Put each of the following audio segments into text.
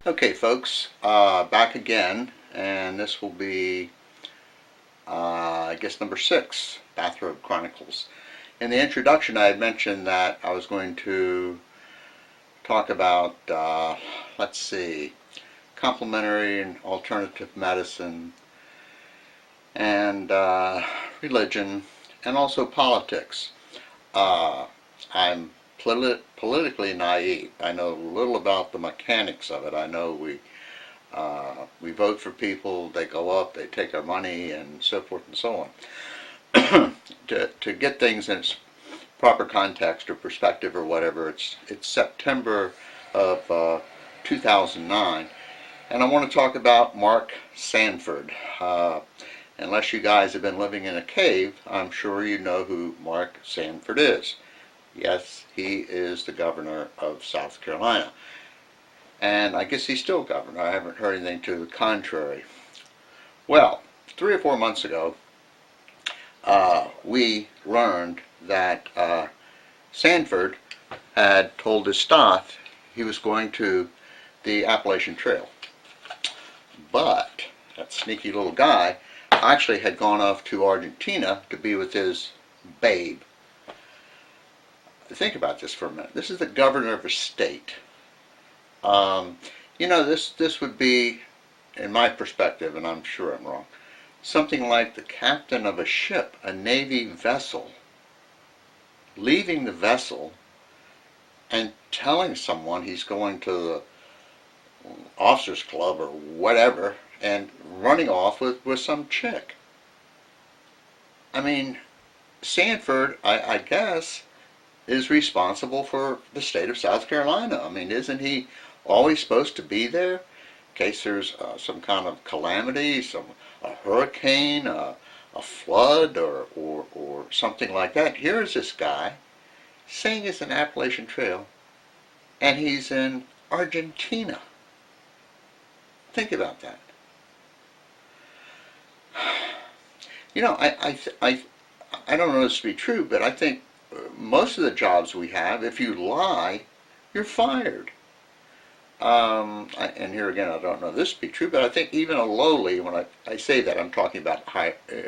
Okay, folks, back again, and this will be, I guess, number 6, Bathrobe Chronicles. In the introduction, I had mentioned that I was going to talk about, let's see, complementary and alternative medicine, and religion, and also politics. I'm politically naive. I know little about the mechanics of it. I know we vote for people, they go up, they take our money, and so forth and so on. to get things in its proper context or perspective or whatever, it's September of 2009, and I want to talk about Mark Sanford. Unless you guys have been living in a cave, I'm sure you know who Mark Sanford is. Yes, he is the governor of South Carolina. And I guess he's still governor. I haven't heard anything to the contrary. Well, 3 or 4 months ago, we learned that Sanford had told his staff he was going to the Appalachian Trail. But that sneaky little guy actually had gone off to Argentina to be with his babe. Think about this for a minute. This is the governor of a state. This would be, in my perspective, and I'm sure I'm wrong, something like the captain of a ship, a Navy vessel, leaving the vessel and telling someone he's going to the officers club or whatever and running off with some chick. I mean, Sanford, I guess, is responsible for the state of South Carolina. I mean, isn't he always supposed to be there in case there's some kind of calamity, a hurricane, a flood, or something like that? Here's this guy saying it's an Appalachian Trail, and he's in Argentina. Think about that. I don't know this to be true, but I think most of the jobs we have, if you lie, you're fired. And here again, I don't know this to be true, but I think even a lowly, when I say that, I'm talking about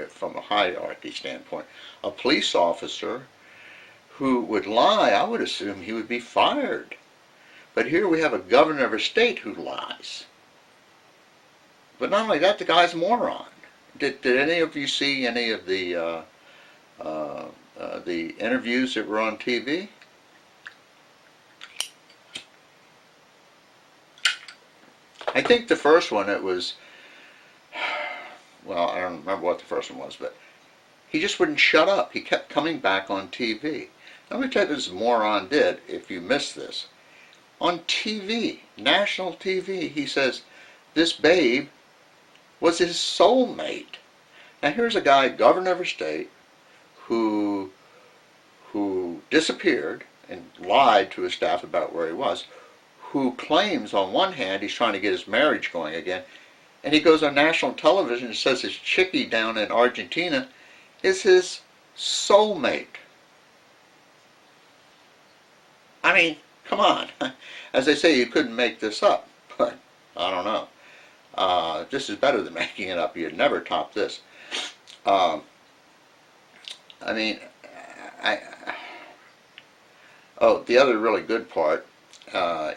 from a hierarchy standpoint, a police officer who would lie, I would assume he would be fired. But here we have a governor of a state who lies. But not only that, the guy's a moron. Did any of you see any of the interviews that were on TV? I think the first one, it was, well, I don't remember what the first one was, but he just wouldn't shut up. He kept coming back on TV. Let me tell you what this moron did, if you missed this. On TV, national TV, he says this babe was his soulmate. Now here's a guy, governor of a state, who disappeared and lied to his staff about where he was, who claims on one hand he's trying to get his marriage going again, and he goes on national television and says his chickie down in Argentina is his soulmate. I mean, come on. As they say, you couldn't make this up, but I don't know. This is better than making it up. You'd never top this. The other really good part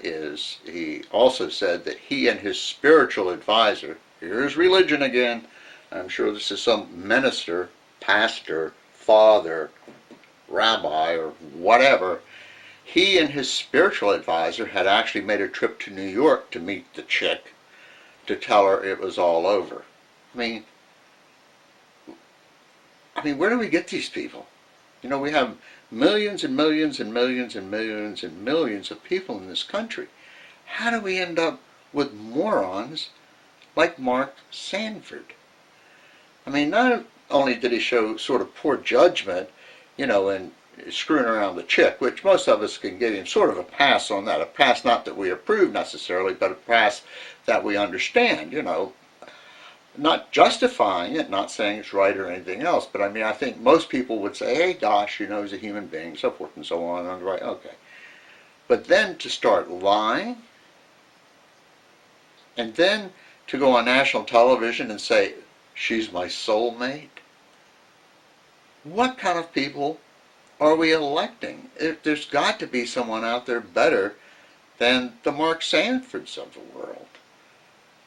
is he also said that he and his spiritual advisor, here's religion again, I'm sure this is some minister, pastor, father, rabbi, or whatever, he and his spiritual advisor had actually made a trip to New York to meet the chick to tell her it was all over. I mean, where do we get these people? We have millions and millions and millions and millions and millions of people in this country. How do we end up with morons like Mark Sanford? Not only did he show sort of poor judgment, in screwing around the chick, which most of us can give him sort of a pass on that. A pass not that we approve necessarily, but a pass that we understand, not justifying it, not saying it's right or anything else, but I think most people would say, hey, gosh, he's a human being, so forth and so on, and right, okay. But then to start lying, And then to go on national television and say, she's my soulmate? What kind of people are we electing? There's got to be someone out there better than the Mark Sanfords of the world.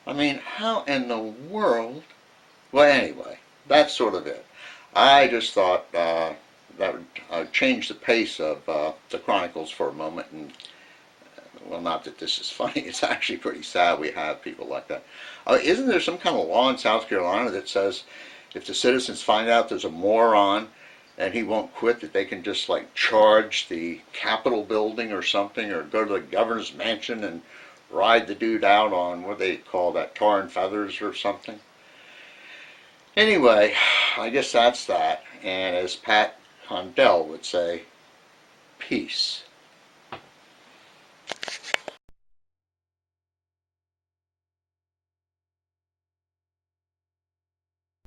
I mean, how in the world? Well, anyway, that's sort of it. I just thought that would change the pace of the Chronicles for a moment. And, well, not that this is funny, it's actually pretty sad we have people like that. Isn't there some kind of law in South Carolina that says if the citizens find out there's a moron and he won't quit, that they can just like charge the Capitol building or something, or go to the governor's mansion and ride the dude out on, what do they call that, tar and feathers or something? Anyway, I guess that's that. And as Pat Condell would say, peace.